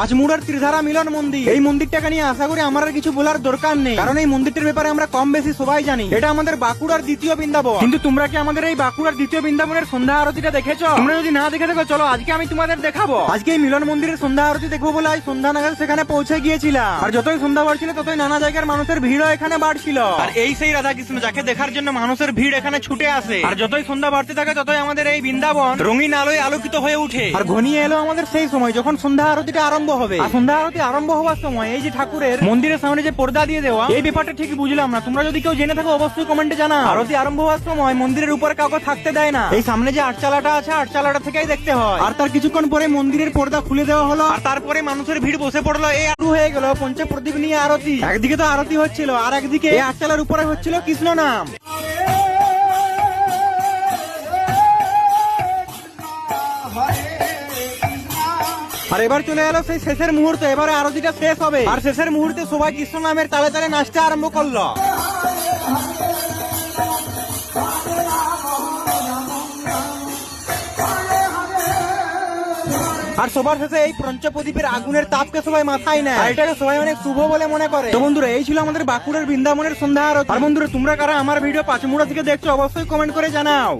পাঁচমুড়ার ত্রিধারা মিলন মন্দির। এই মন্দিরটাকে নিয়ে আশা করি আমার আর কিছু বলার দরকার নেই, কারণ এই মন্দিরটির ব্যাপারে আমরা কম বেশি সবাই জানি। এটা আমাদের বাঁকুড়ার দ্বিতীয় বৃন্দাবন। কিন্তু তোমরা কি আমাদের এই বাঁকুড়ার দ্বিতীয় বৃন্দাবনের সন্ধ্যা আরতিটা দেখেছো? তোমরা যদি না দেখে থাকো, চলো আজকে আমি তোমাদের দেখাবো। আজকে এই মিলন মন্দিরের সন্ধ্যা আরতি দেখবো বলে আজ সন্ধ্যা নাগাদ সেখানে পৌঁছে গিয়েছিলাম। আর যতই সন্ধ্যা বাড়ছিল ততই নানা জায়গার মানুষের ভিড়ও এখানে বাড়ছিল। আর এই সেই রাধা কৃষ্ণ যাকে দেখার জন্য মানুষের ভিড় এখানে ছুটে আসে। আর যতই সন্ধ্যা বাড়তে থাকে ততই আমাদের এই বৃন্দাবন রঙিন আলোয় আলোকিত হয়ে উঠে। আর ঘনিয়ে এলো আমাদের সেই সময় যখন সন্ধ্যা আরতিটা আরম্ভ হবে। আর সন্ধ্যা আরতি আরম্ভ হওয়ার সময় এই যে ঠাকুরের মন্দিরের সামনে যে পর্দা দিয়ে দেওয়া, এই ব্যাপারটা ঠিক বুঝলাম না। তোমরা যদি কেউ জেনে থাকো অবশ্যই কমেন্টে জানাও। আরতি আরম্ভ হওয়ার সময় মন্দিরের উপরে কাউকে থাকতে দেয় না। এই সামনে যে আটচালাটা আছে, আটচালাটা থেকেই দেখতে হয়। আর তার কিছুক্ষণ পরে মন্দিরের পর্দা খুলে দেওয়া হলো। আর তারপরে মানুষের ভিড় বসে পড়লো। এই শুরু হয়ে গেল পঞ্চপ্রদীপ নিয়ে আরতি। একদিকে তো আরতি হচ্ছিল, আর একদিকে এই আটচালার উপরে হচ্ছিল কৃষ্ণ নাম। আর এবার চলে এলো সেই শেষের মুহূর্তে। এবারে আরতিটা শেষ হবে, আর শেষের মুহূর্তে সবাই কৃষ্ণ নামের তালে তালে নাচতে আরম্ভ করলো। আর সবার শেষে এই পঞ্চপ্রদীপের আগুনের তাপকে সবাই মাথায় নেয়, আর এটাকে সবাই অনেক শুভ বলে মনে করে। তো বন্ধুরা, এই ছিল আমাদের বাঁকুড়ার বৃন্দাবনের সন্ধ্যা আরতি। আর বন্ধুরা, তোমরা কারা আমার ভিডিও পাঁচমুড়া থেকে দেখছো অবশ্যই কমেন্ট করে জানাও।